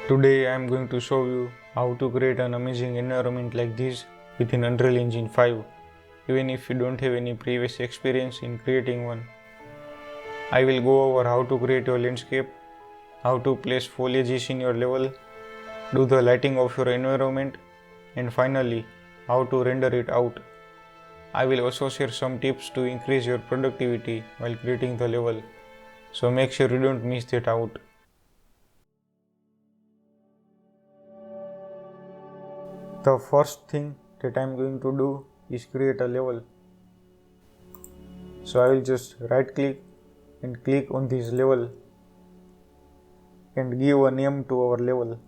Today I am going to show you how to create an amazing environment like this within Unreal Engine 5, even if you don't have any previous experience in creating one. I will go over how to create your landscape, how to place foliages in your level, do the lighting of your environment, and finally how to render it out. I will also share some tips to increase your productivity while creating the level, so make sure you don't miss that out. The first thing that I am going to do is create a level. So I will just right click and click on this level and give a name to our level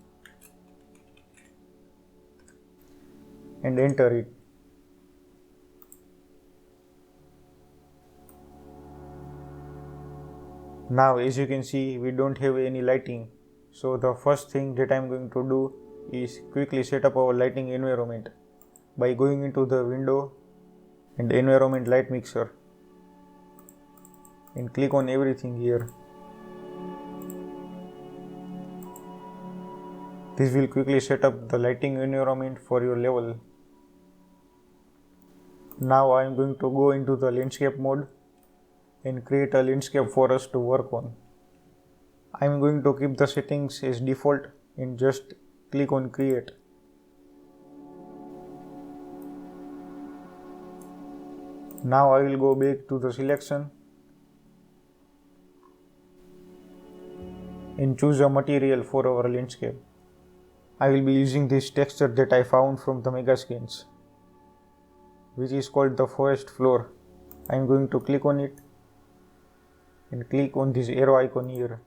and enter it. Now as you can see, we don't have any lighting, so the first thing that I am going to do is quickly set up our lighting environment by going into the window and environment light mixer and click on everything here. This will quickly set up the lighting environment for your level. Now I am going to go into the landscape mode and create a landscape for us to work on. I am going to keep the settings as default and just click on create. Now I will go back to the selection and choose a material for our landscape. I will be using this texture that I found from the Megascans, which is called the forest floor. I am going to click on it and click on this arrow icon here.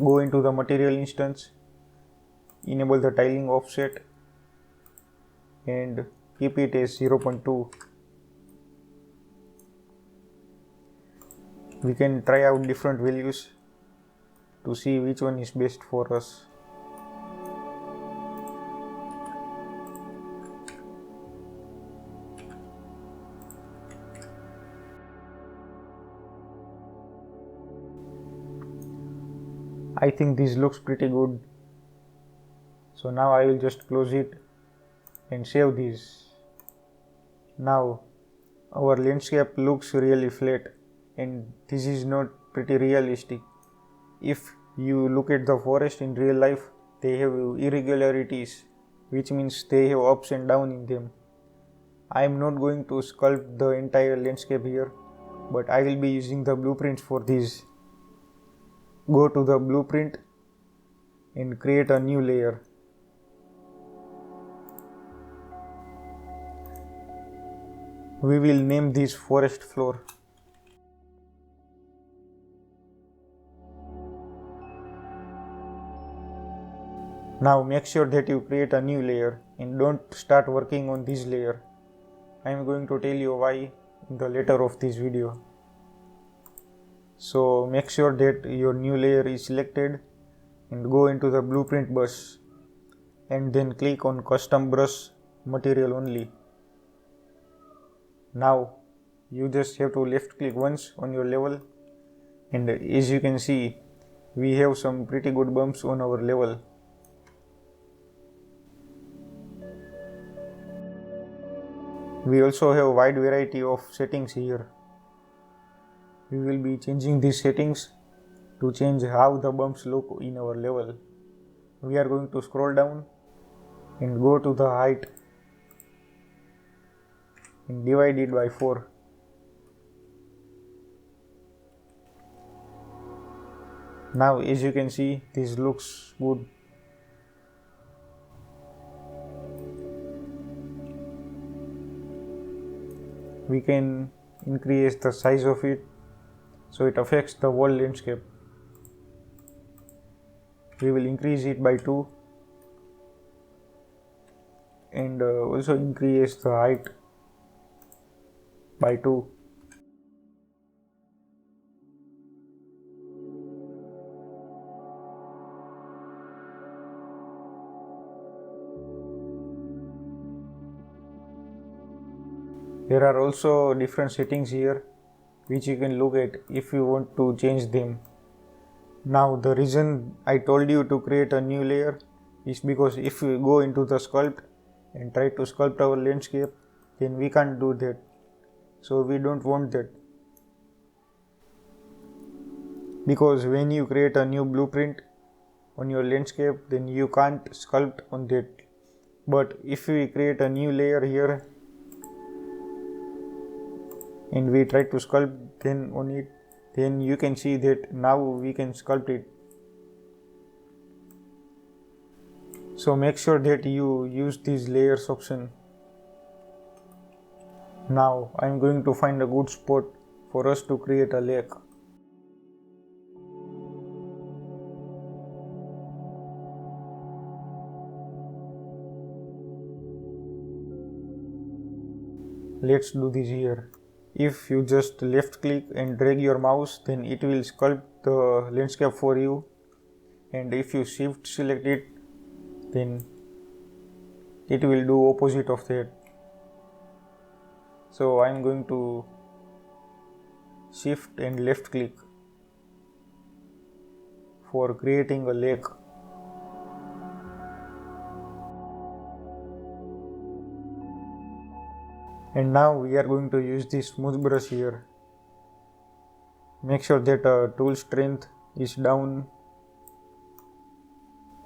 Go into the material instance, enable the tiling offset and keep it as 0.2. We can try out different values to see which one is best for us. I think this looks pretty good. So now I will just close it and save this. Now our landscape looks really flat and this is not pretty realistic. If you look at the forest in real life, they have irregularities, which means they have ups and downs in them. I am not going to sculpt the entire landscape here, but I will be using the blueprints for this. Go to the blueprint and create a new layer. We will name this forest floor. Now make sure that you create a new layer and don't start working on this layer. I am going to tell you why in the later of this video. So make sure that your new layer is selected and go into the blueprint brush and then click on custom brush material only. Now you just have to left click once on your level, and as you can see, we have some pretty good bumps on our level. We also have a wide variety of settings here. We will be changing these settings to change how the bumps look in our level. We are going to scroll down and go to the height and divide it by 4. Now as you can see, this looks good. We can increase the size of it so it affects the whole landscape. We will increase it by 2 and also increase the height by 2. There are also different settings here which you can look at if you want to change them. Now the reason I told you to create a new layer is because if we go into the sculpt and try to sculpt our landscape, then we can't do that. So we don't want that. Because when you create a new blueprint on your landscape, then you can't sculpt on that. But if we create a new layer here and we try to sculpt then on it, then you can see that now we can sculpt it. So make sure that you use these layers option. Now I am going to find a good spot for us to create a lake. Let's do this here. If you just left click and drag your mouse, then it will sculpt the landscape for you, and if you shift select it, then it will do opposite of that. So I am going to shift and left click for creating a lake. And now we are going to use this smooth brush here. Make sure that tool strength is down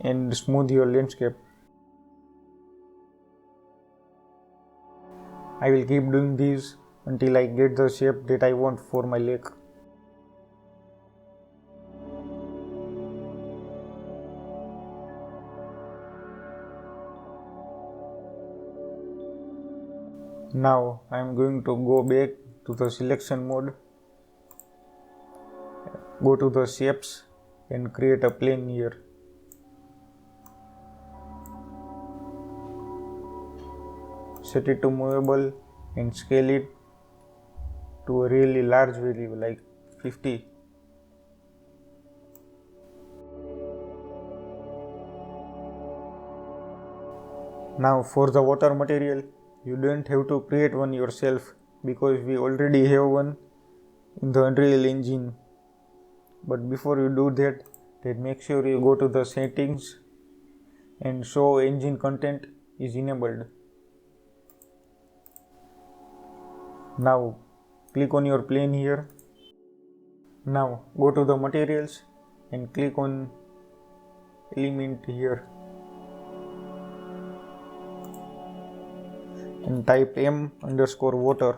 and smooth your landscape. I will keep doing this until I get the shape that I want for my lake. Now I am going to go back to the selection mode, go to the shapes and create a plane here. Set it to movable and scale it to a really large value like 50. Now for the water material, you don't have to create one yourself because we already have one in the Unreal Engine. But before you do that, then make sure you go to the settings and show engine content is enabled. Now click on your plane here. Now go to the materials and click on element here and type m_water.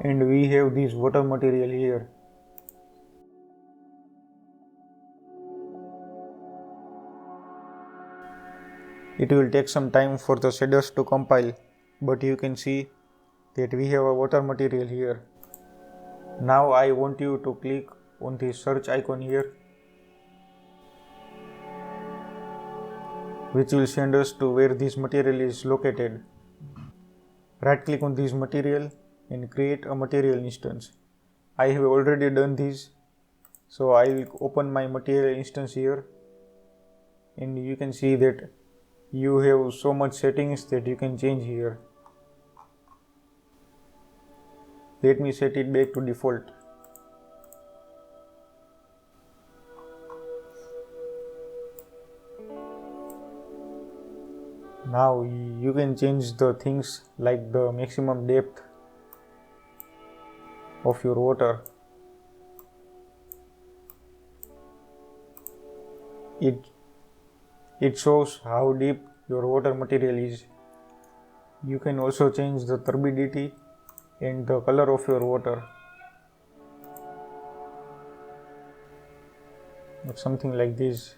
And we have this water material here. It will take some time for the shaders to compile, but you can see that we have a water material here. Now I want you to click on the search icon here, which will send us to where this material is located. Right click on this material and create a material instance. I have already done this, so I will open my material instance here, and you can see that you have so much settings that you can change here. Let me set it back to default. Now you can change the things like the maximum depth of your water. It shows how deep your water material is. You can also change the turbidity and the color of your water. Something like this.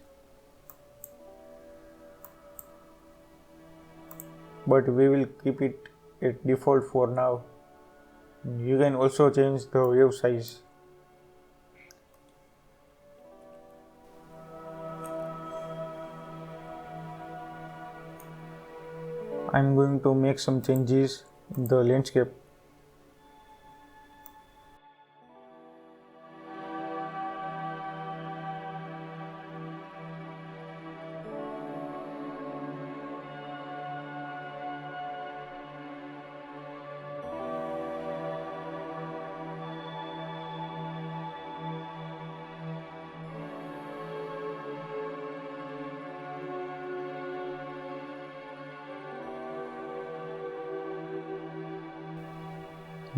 But we will keep it at default for now. You can also change the wave size. I am going to make some changes in the landscape.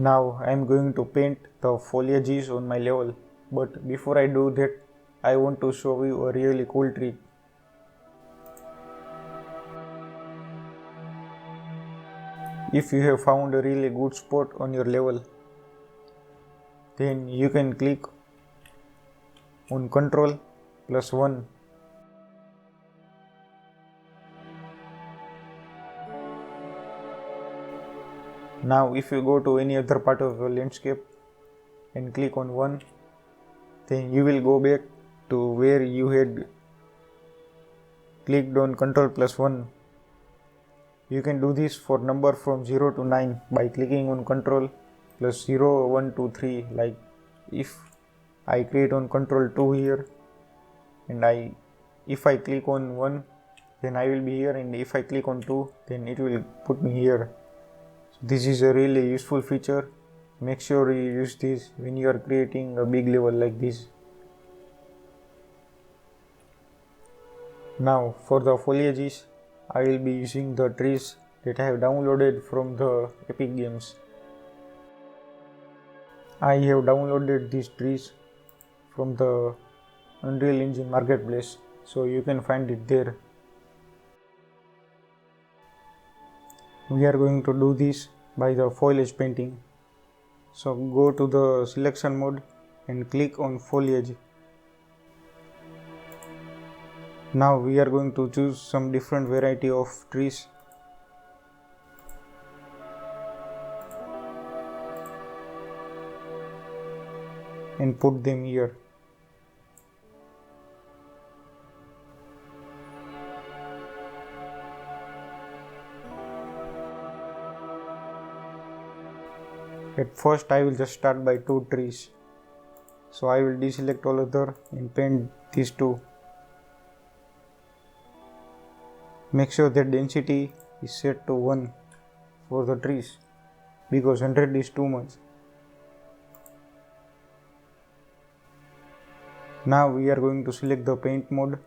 Now I am going to paint the foliages on my level, but before I do that, I want to show you a really cool trick. If you have found a really good spot on your level, then you can click on Ctrl plus 1. Now if you go to any other part of your landscape and click on 1, then you will go back to where you had clicked on Ctrl plus 1. You can do this for number from 0 to 9 by clicking on Ctrl plus 0, 1, 2, 3. Like if I create on Ctrl 2 here, and if I click on 1, then I will be here, and if I click on 2, then it will put me here. So this is a really useful feature. Make sure you use this when you are creating a big level like this. Now for the foliages, I will be using the trees that I have downloaded from the Epic Games. I have downloaded these trees from the Unreal Engine Marketplace, so you can find it there. We are going to do this by the foliage painting. So go to the selection mode and click on foliage. Now we are going to choose some different variety of trees. And put them here. At first I will just start by 2 trees. So I will deselect all other and paint these 2. Make sure that density is set to 1 for the trees, because 100 is too much. Now we are going to select the paint mode,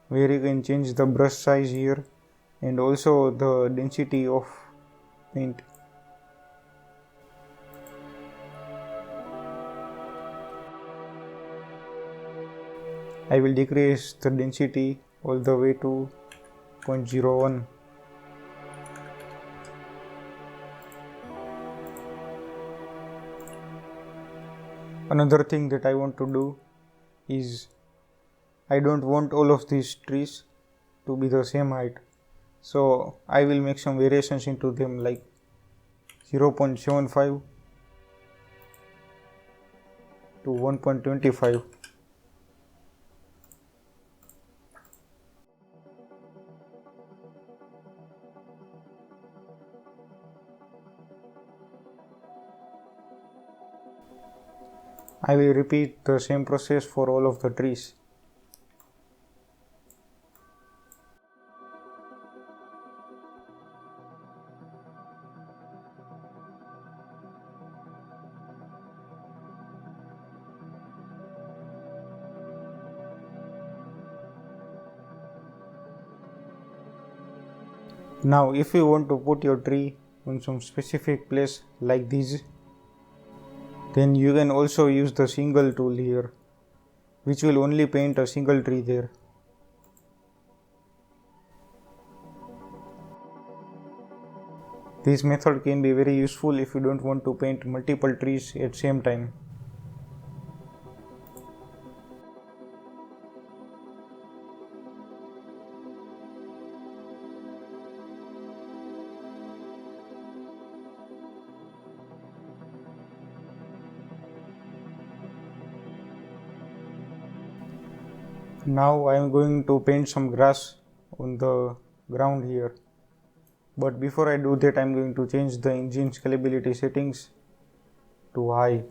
where you can change the brush size here and also the density of paint. I will decrease the density all the way to 0.01. Another thing that I want to do is I don't want all of these trees to be the same height, so I will make some variations into them, like 0.75 to 1.25. I will repeat the same process for all of the trees. Now if you want to put your tree on some specific place like this, then you can also use the single tool here, which will only paint a single tree there. This method can be very useful if you don't want to paint multiple trees at same time. Now I am going to paint some grass on the ground here. But before I do that, I am going to change the engine scalability settings to high.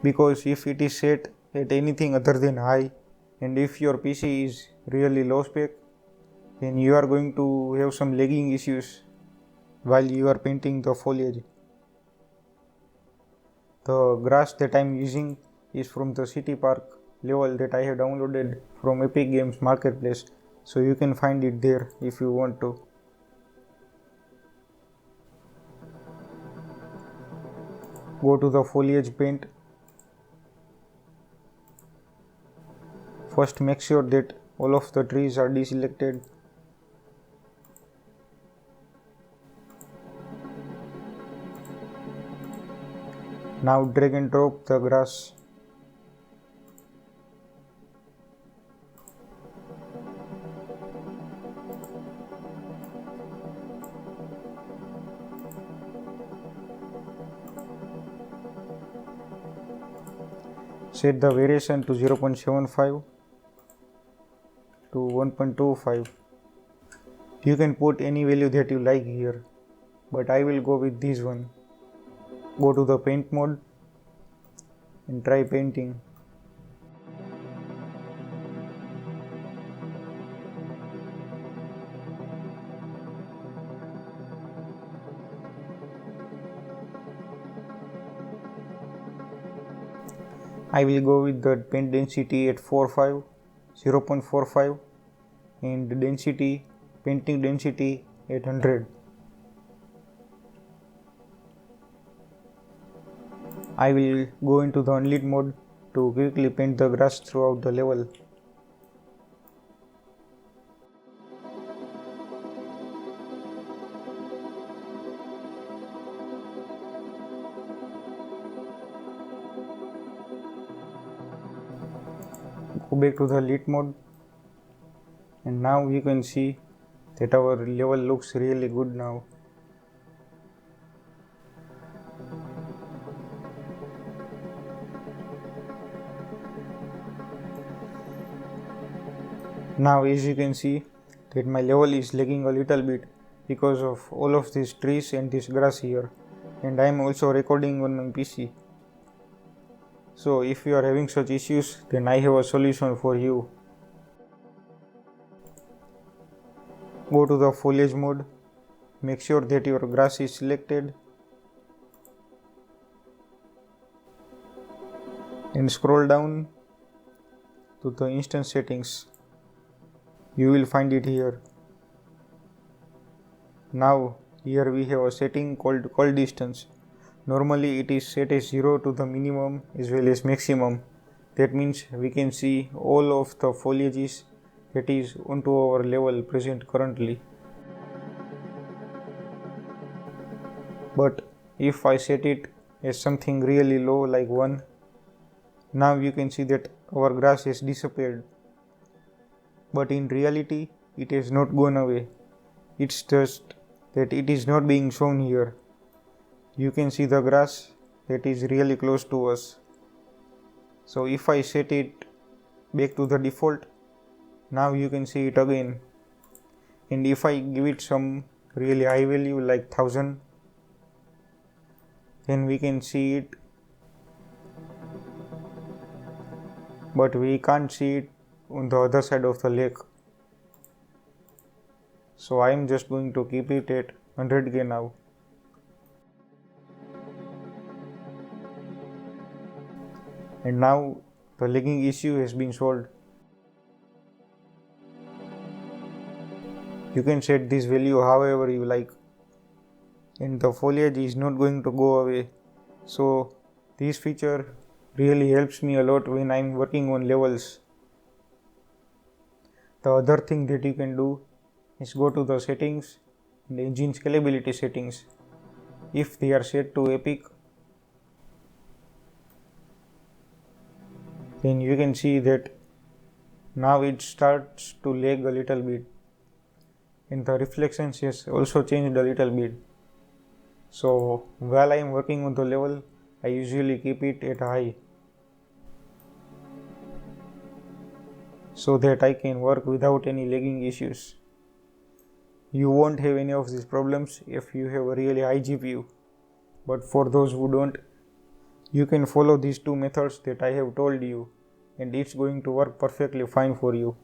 Because if it is set at anything other than high, and if your PC is really low spec, then you are going to have some lagging issues while you are painting the foliage. The grass that I am using is from the city park level that I have downloaded from Epic Games Marketplace. so you can find it there if you want to. Go to the foliage paint. First make sure that all of the trees are deselected. Now drag and drop the grass. Set the variation to 0.75 to 1.25. You can put any value that you like here, but I will go with this one. Go to the paint mode and try painting. I will go with the paint density at 0.45 and painting density at 100. I will go into the unlit mode to quickly paint the grass throughout the level. Go back to the lit mode, and now you can see that our level looks really good now. Now as you can see that my level is lagging a little bit because of all of these trees and this grass here, and I am also recording on my PC. So if you are having such issues, then I have a solution for you. Go to the foliage mode, make sure that your grass is selected, and scroll down to the instance settings. You will find it here. Now here we have a setting called call distance. Normally it is set as 0 to the minimum as well as maximum. That means we can see all of the foliages that is onto our level present currently. But if I set it as something really low like 1, now you can see that our grass has disappeared. But in reality it has not gone away. It's just that it is not being shown here. You can see the grass that is really close to us. So if I set it back to the default, now you can see it again. And if I give it some really high value like 1000, then we can see it, but we can't see it on the other side of the lake. So I am just going to keep it at 100k now. And now the lagging issue has been solved. You can set this value however you like, and the foliage is not going to go away. So this feature really helps me a lot when I am working on levels. The other thing that you can do is go to the settings and engine scalability settings. If they are set to epic, then you can see that now it starts to lag a little bit, and the reflections has also changed a little bit. So while I am working on the level, I usually keep it at high so that I can work without any lagging issues. You won't have any of these problems if you have a really high GPU, but for those who don't, you can follow these two methods that I have told you, and it's going to work perfectly fine for you.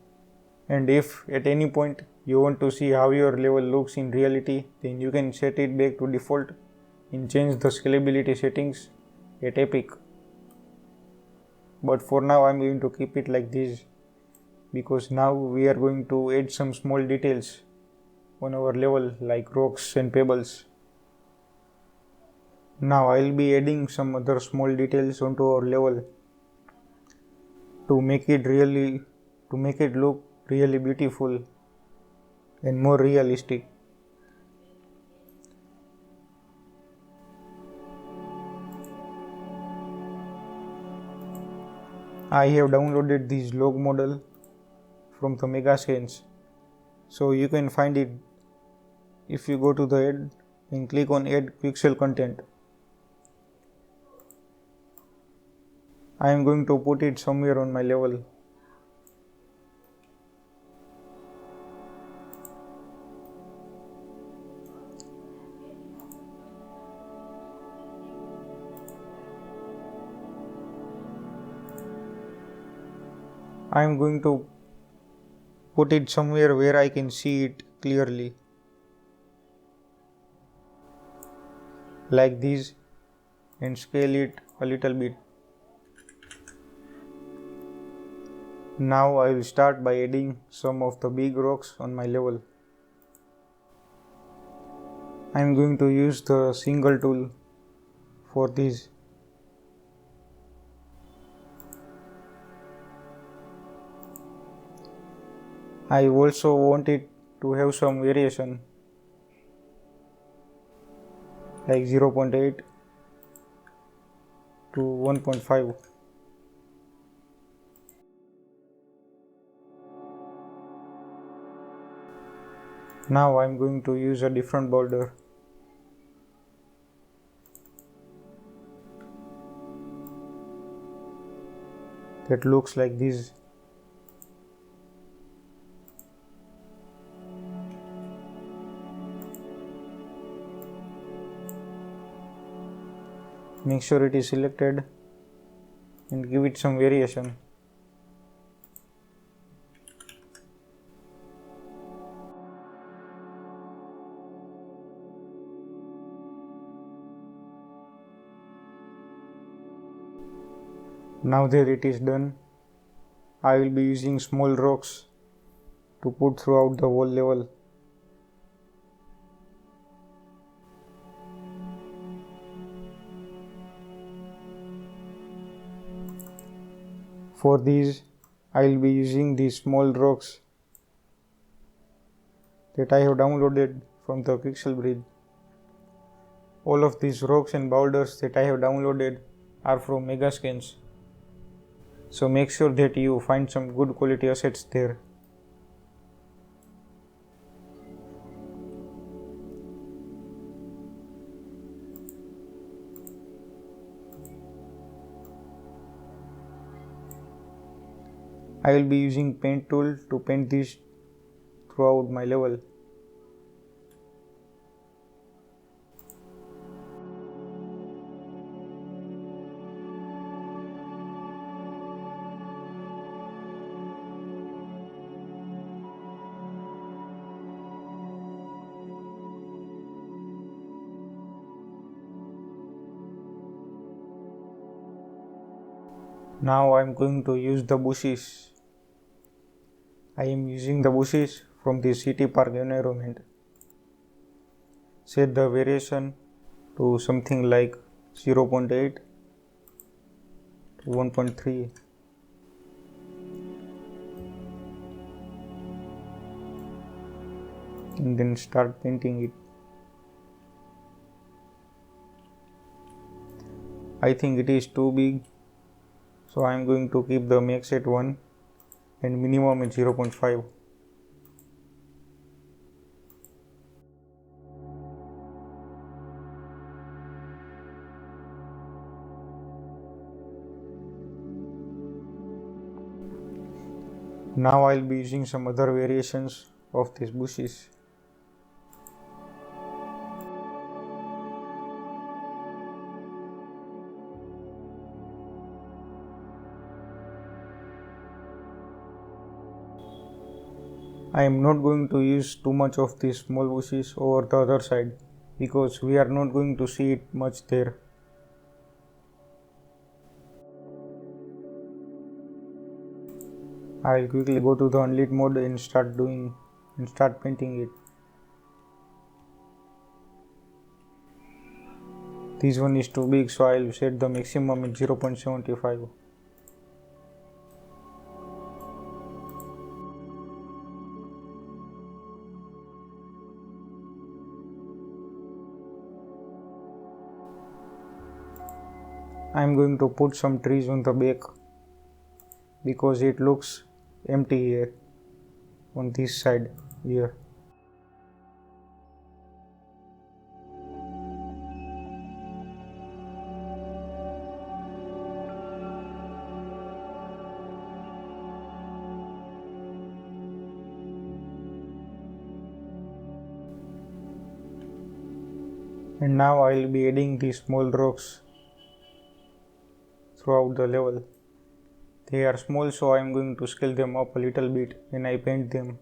And if at any point you want to see how your level looks in reality, then you can set it back to default and change the scalability settings at epic. But for now I'm going to keep it like this because now we are going to add some small details on our level like rocks and pebbles. Now I will be adding some other small details onto our level to make it look really beautiful and more realistic. I have downloaded this log model from the Megascans, so you can find it if you go to the add and click on add pixel content. I am going to put it somewhere on my level. I am going to put it somewhere where I can see it clearly, like this, and scale it a little bit. Now I will start by adding some of the big rocks on my level. I am going to use the single tool for this. I also want it to have some variation like 0.8 to 1.5. Now I am going to use a different border. That looks like this. Make sure it is selected and give it some variation. Now that it is done, I will be using small rocks to put throughout the whole level. For these, I will be using these small rocks that I have downloaded from the Pixel Bridge. All of these rocks and boulders that I have downloaded are from Megascans. So make sure that you find some good quality assets there. I will be using paint tool to paint this throughout my level. Now I am going to use the bushes. I am using the bushes from the city park environment. Set the variation to something like 0.8 to 1.3. And then start painting it. I think it is too big, so I am going to keep the max at 1 and minimum at 0.5. Now I will be using some other variations of these bushes. I am not going to use too much of these small bushes over the other side because we are not going to see it much there. I'll quickly go to the unlit mode and start painting it. This one is too big, so I'll set the maximum at 0.75. I'm going to put some trees on the back because it looks empty here on this side here. And now I'll be adding these small rocks throughout the level. They are small, so I'm going to scale them up a little bit when I paint them.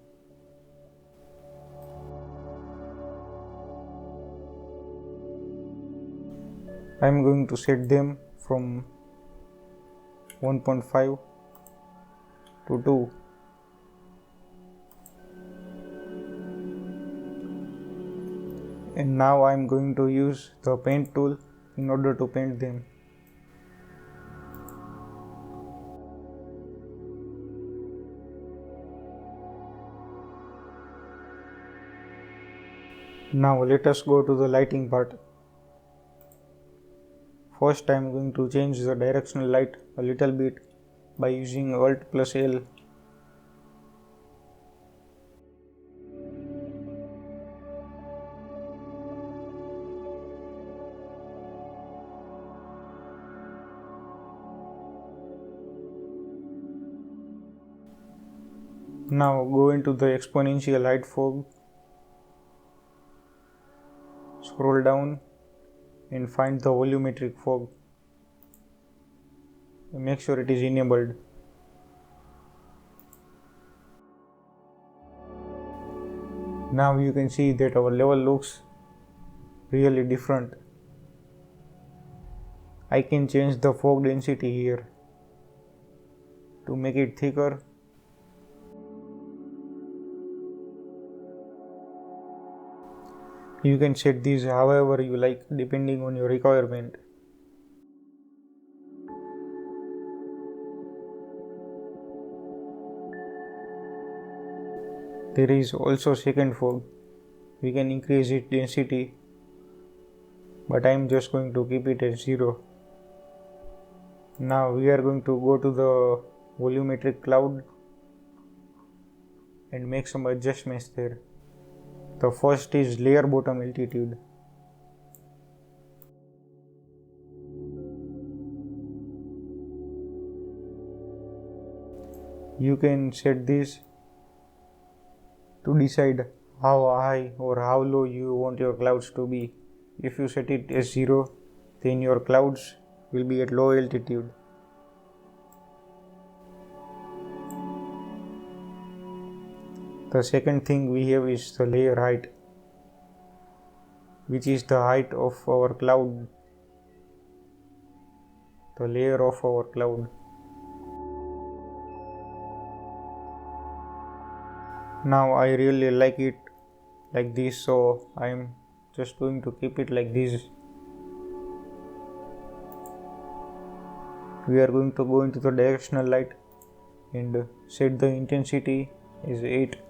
I'm going to set them from 1.5 to 2. And now I'm going to use the paint tool in order to paint them. Now let us go to the lighting part. First I'm going to change the directional light a little bit by using Alt plus L. Now go into the exponential height fog, scroll down and find the volumetric fog. Make sure it is enabled. Now you can see that our level looks really different. I can change the fog density here to make it thicker. You can set these however you like depending on your requirement. There is also second fog. We can increase its density, but I am just going to keep it at 0. Now we are going to go to the volumetric cloud and make some adjustments there. The first is layer bottom altitude. You can set this to decide how high or how low you want your clouds to be. If you set it as 0, then your clouds will be at low altitude. The second thing we have is the layer height, which is the height of our cloud, the layer of our cloud. Now I really like it like this, so I am just going to keep it like this. We are going to go into the directional light and set the intensity as 8.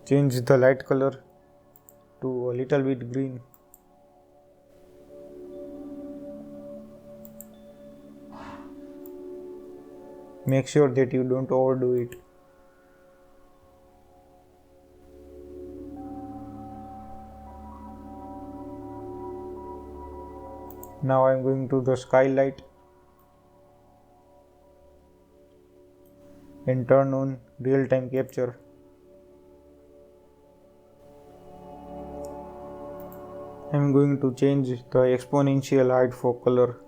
Change the light color to a little bit green. Make sure that you don't overdo it. Now I am going to the skylight and turn on real-time capture. I am going to change the exponential height for color.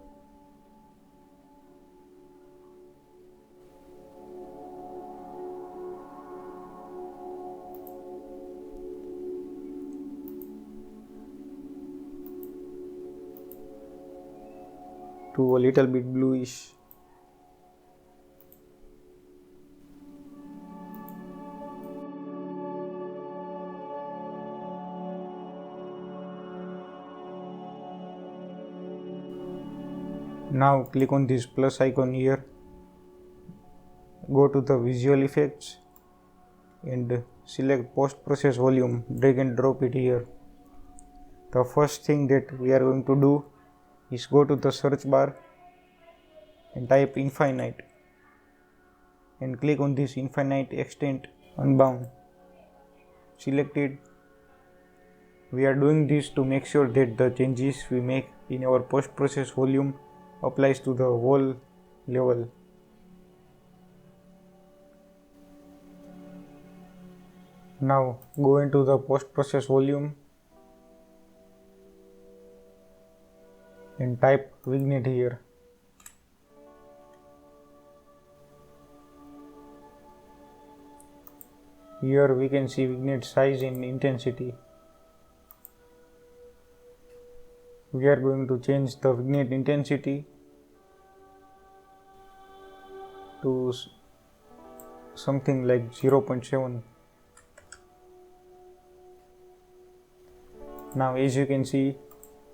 To a little bit bluish. Now click on this plus icon here, go to the visual effects and select post process volume, drag and drop it here. The first thing that we are going to do is go to the search bar and type infinite and click on this infinite extent unbound. Select it. We are doing this to make sure that the changes we make in our post process volume applies to the whole level. Now go into the post process volume and type vignette here. Here we can see vignette size and intensity. We are going to change the vignette intensity to something like 0.7. Now as you can see,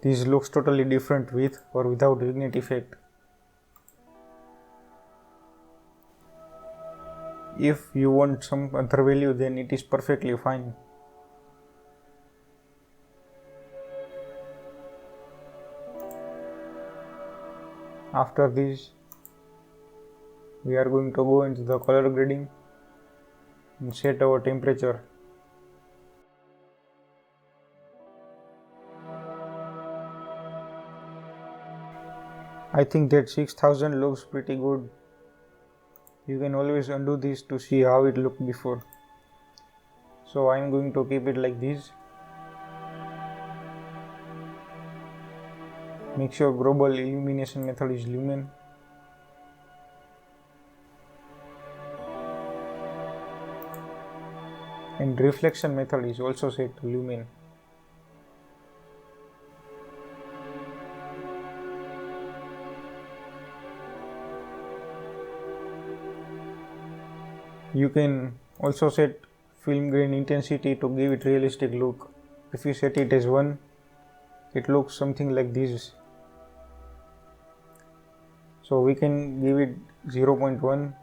this looks totally different with or without vignette effect. If you want some other value, then it is perfectly fine. After this, we are going to go into the color grading and set our temperature. I think that 6000 looks pretty good. You can always undo this to see how it looked before. So I am going to keep it like this. Make sure global illumination method is lumen. And reflection method is also set to lumen. You can also set film grain intensity to give it realistic look. If you set it as 1, it looks something like this. So we can give it 0.1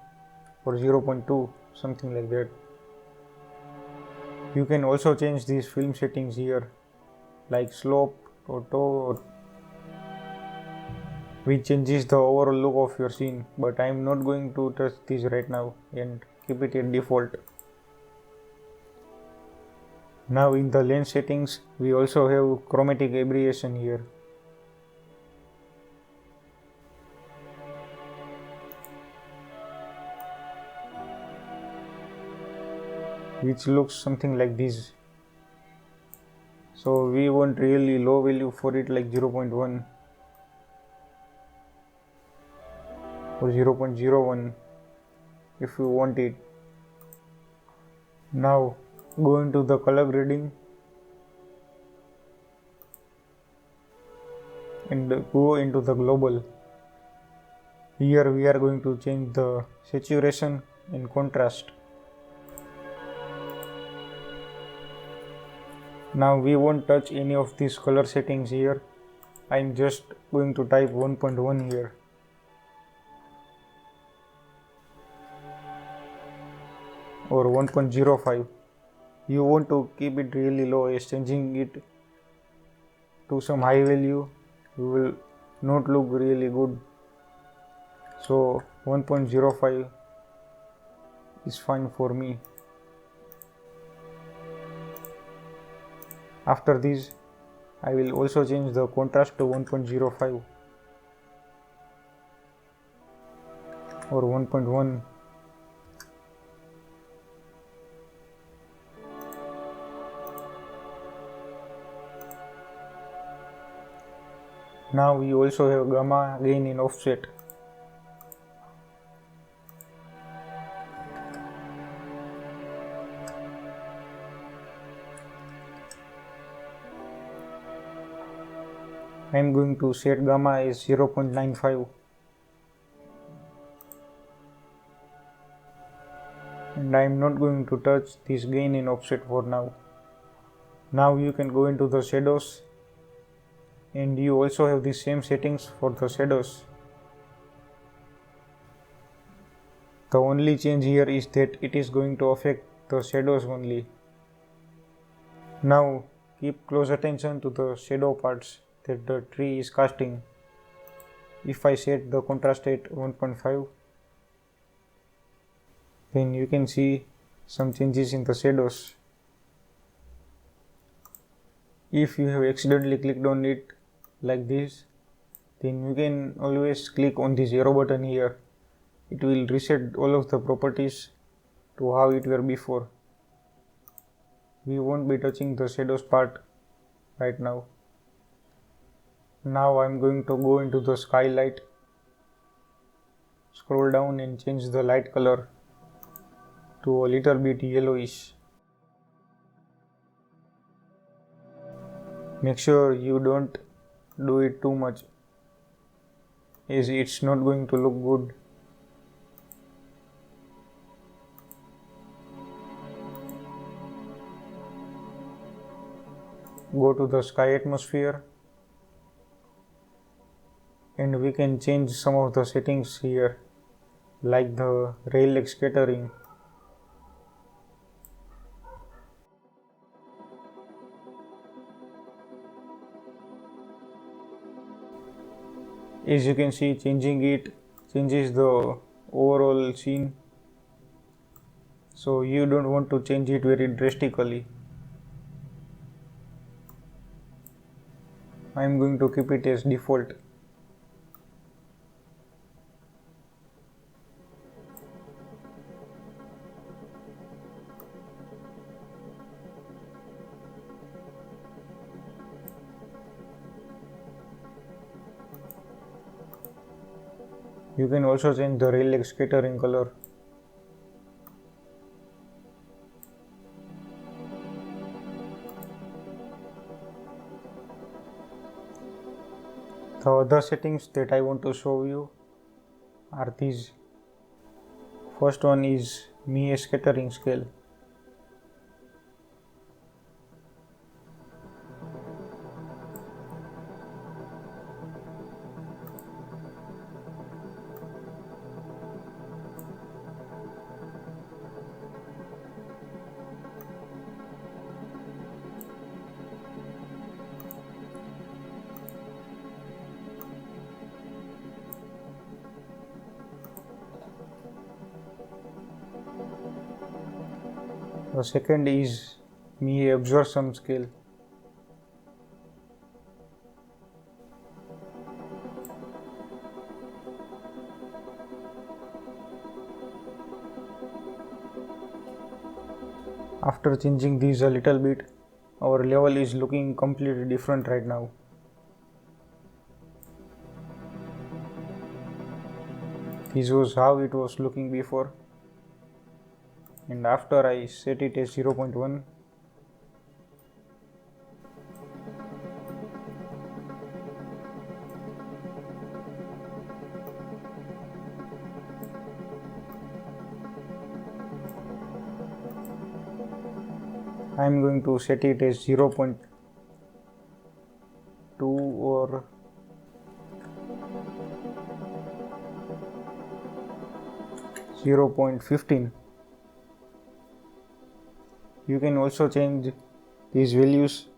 or 0.2, something like that. You can also change these film settings here, like slope or toe, which changes the overall look of your scene, but I am not going to touch this right now and keep it at default. Now in the lens settings, we also have chromatic aberration here. Which looks something like this. So we want really low value for it, like 0.1 or 0.01 if you want it. Now go into the color grading and go into the global. Here we are going to change the saturation and contrast. Now we won't touch any of these color settings here. I am just going to type 1.1 here. Or 1.05. You want to keep it really low, as changing it to some high value will not look really good. So 1.05 is fine for me. After this, I will also change the contrast to 1.05 or 1.1. Now we also have gamma, gain and offset. I am going to set gamma as 0.95 and I am not going to touch this gain and offset for now. Now you can go into the shadows and you also have the same settings for the shadows. The only change here is that it is going to affect the shadows only. Now keep close attention to the shadow parts that the tree is casting. If I set the contrast at 1.5, then you can see some changes in the shadows. If you have accidentally clicked on it like this, then you can always click on this arrow button here. It will reset all of the properties to how it were before. We won't be touching the shadows part right now. Now I'm going to go into the skylight, scroll down and change the light color to a little bit yellowish. Make sure you don't do it too much, as it's not going to look good. Go to the sky atmosphere and we can change some of the settings here, like the rail scattering. As you can see, changing it changes the overall scene, so you don't want to change it very drastically. I am going to keep it as default. You can also change the rail scattering color. The other settings that I want to show you are these. First one is Mie scattering scale. The second is Mie absorption scale. After changing these a little bit, our level is looking completely different right now. This was how it was looking before, and after I set it as 0.1, I am going to set it as 0.2 or 0.15. You can also change these values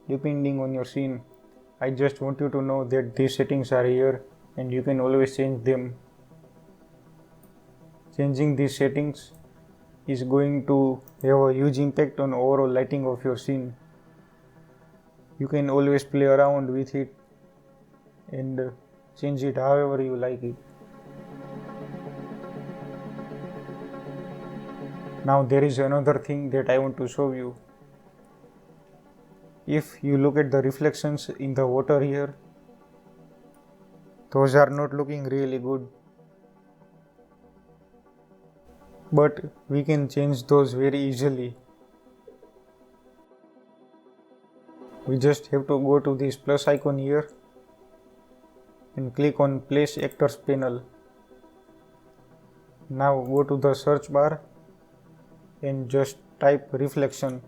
depending on your scene. I just want you to know that these settings are here and you can always change them. Changing these settings is going to have a huge impact on overall lighting of your scene. You can always play around with it and change it however you like it. Now there is another thing that I want to show you. If you look at the reflections in the water here, those are not looking really good. But we can change those very easily. We just have to go to this plus icon here and click on Place Actors panel. Now go to the search bar and just type reflection.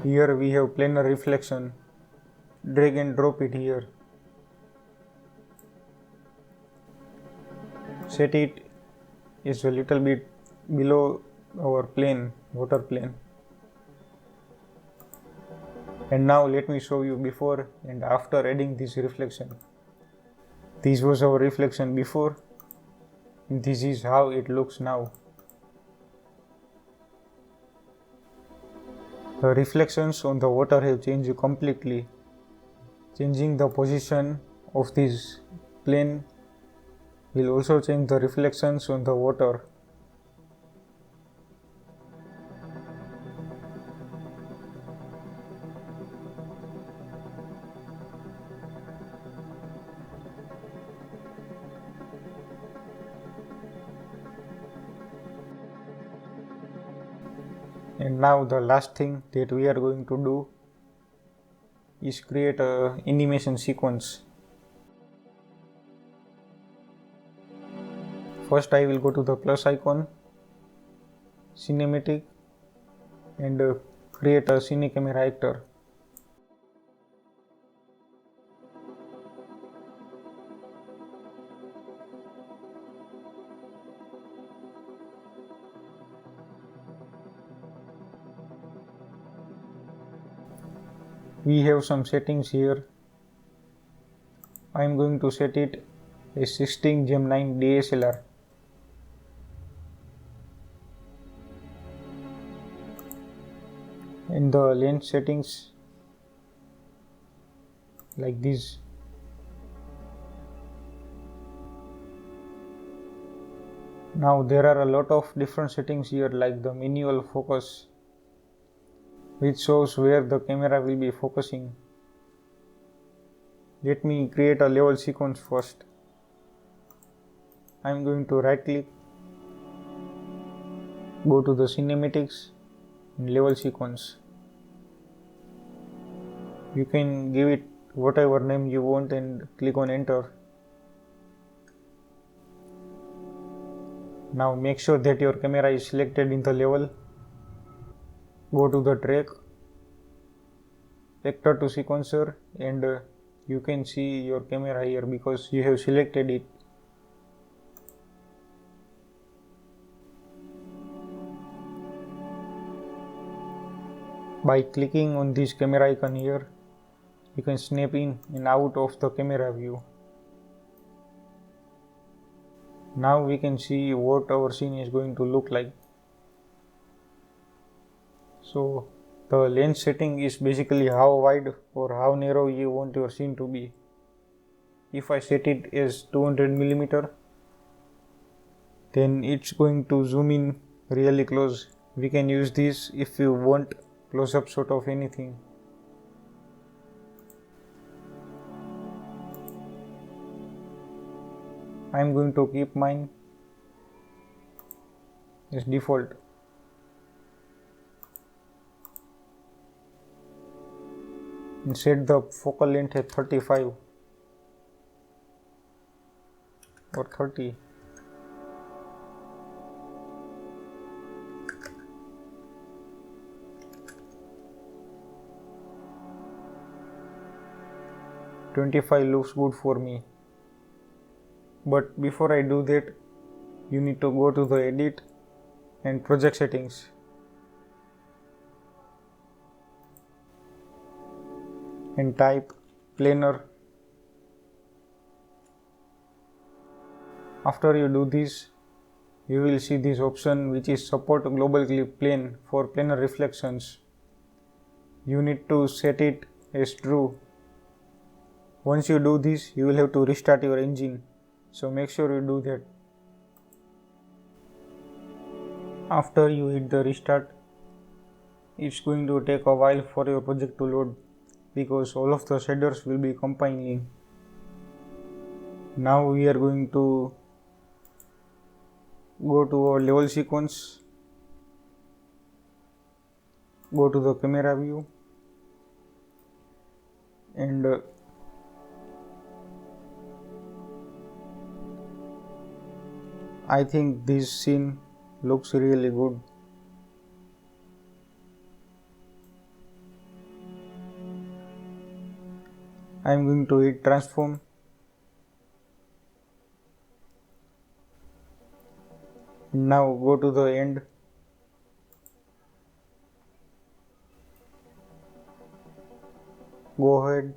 Here we have planar reflection. Drag and drop it here. set it is a little bit below our plane, water plane. And now let me show you before and after adding this reflection. This was our reflection before, and this is how it looks now. The reflections on the water have changed completely. Changing the position of this plane will also change the reflections on the water. And now the last thing that we are going to do is create a animation sequence. First I will go to the plus icon, cinematic, and create a cine camera actor. We have some settings here. I am going to set it as 16:9 DSLR. In the lens settings, like this. Now there are a lot of different settings here, like the manual focus, which shows where the camera will be focusing. Let me create a level sequence first. I am going to right click, go to the cinematics and level sequence. You can give it whatever name you want and click on enter. Now make sure that your camera is selected in the level. Go to the track, actor to sequencer, and you can see your camera here because you have selected it. By clicking on this camera icon here, you can snap in and out of the camera view. Now we can see what our scene is going to look like. So the lens setting is basically how wide or how narrow you want your scene to be. If I set it as 200mm, then it's going to zoom in really close. We can use this if you want close-up shot of anything. I am going to keep mine as default. And set the focal length at 35 or 30. "25" looks good for me. But before I do that, you need to go to the edit and project settings. And type planar. After you do this, you will see this option which is support global clip plane for planar reflections. You need to set it as true. Once you do this, you will have to restart your engine, so make sure you do that. After you hit the restart, it's going to take a while for your project to load because all of the shaders will be compiling. Now we are going to go to our level sequence, go to the camera view, and I think this scene looks really good. I am going to hit transform Now go to the end. Go ahead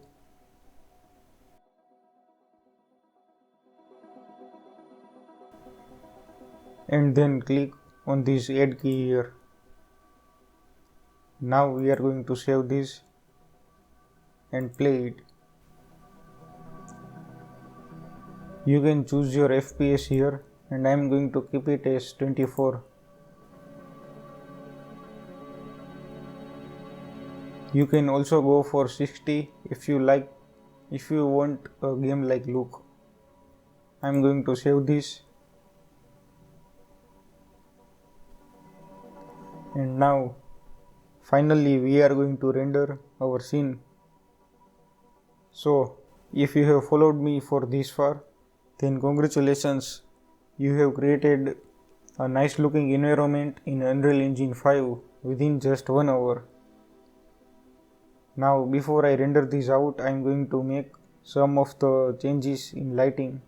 and then click on this add key here. Now we are going to save this and play it. You can choose your FPS here and I am going to keep it as 24. You can also go for 60 if you want a game like look. I am going to save this. And now finally we are going to render our scene. So if you have followed me for this far, then congratulations, you have created a nice looking environment in Unreal Engine 5 within just 1 hour. Now before I render this out, I am going to make some of the changes in lighting.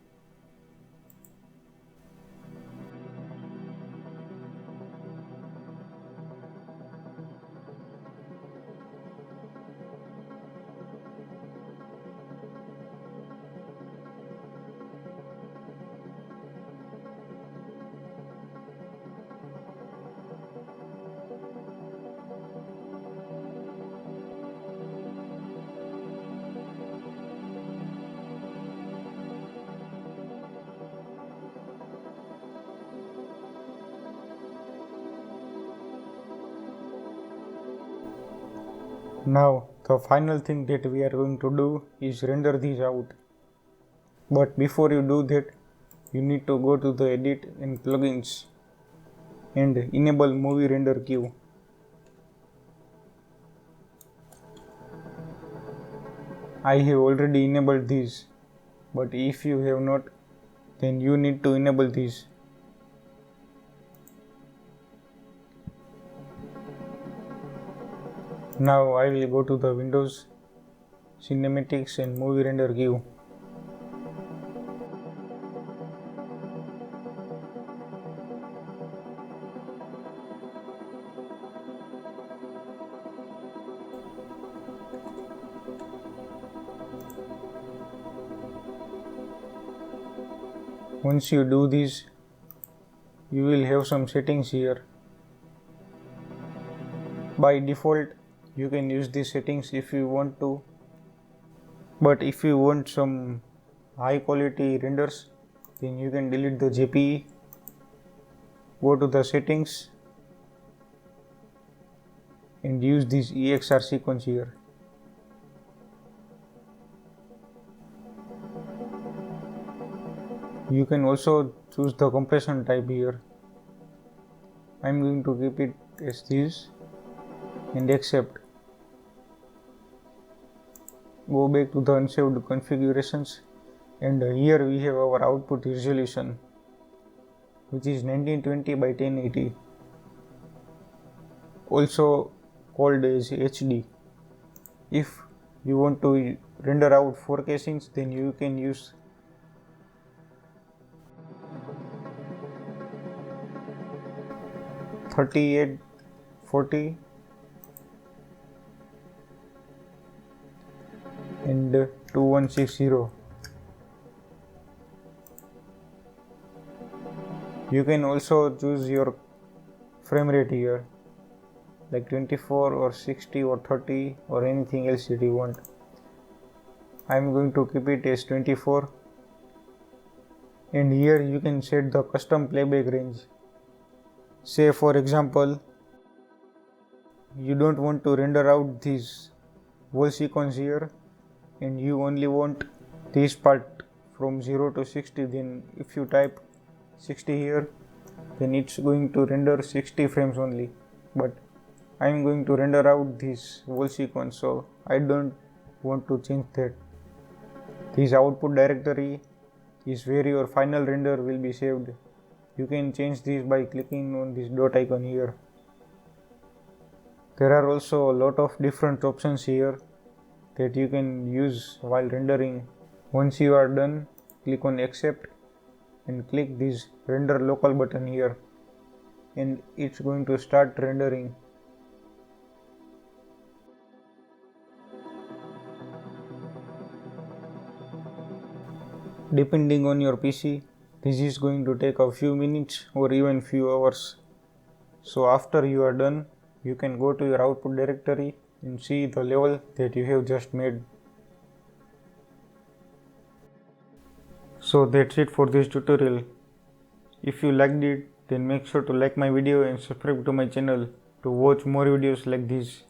Now the final thing that we are going to do is render these out. But before you do that, you need to go to the edit and plugins and enable movie render queue. I have already enabled these, but if you have not, then you need to enable these. Now I will go to the Windows, Cinematics and Movie Render queue. Once you do this, you will have some settings here. By default, you can use these settings if you want to, but if you want some high quality renders, then you can delete the JPE, go to the settings and use this EXR sequence here. You can also choose the compression type here. I am going to keep it as this and accept. Go back to the unsaved configurations and here we have our output resolution, which is 1920 by 1080, also called as HD. If you want to render out 4K scenes, then you can use 3840 and 2160. You can also choose your frame rate here, like 24 or 60 or 30 or anything else that you want. I am going to keep it as 24, and here you can set the custom playback range. Say for example, you don't want to render out this whole sequence here and you only want this part from 0 to 60, then if you type 60 here, then it's going to render 60 frames only. But I am going to render out this whole sequence, so I don't want to change that. This output directory is where your final render will be saved. You can change this by clicking on this dot icon here. There are also a lot of different options here that you can use while rendering. Once you are done, click on accept and click this render local button here. and it's going to start rendering. Depending on your PC, this is going to take a few minutes or even few hours. So after you are done, you can go to your output directory and see the level that you have just made. So that's it for this tutorial. If you liked it, then make sure to like my video and subscribe to my channel to watch more videos like this.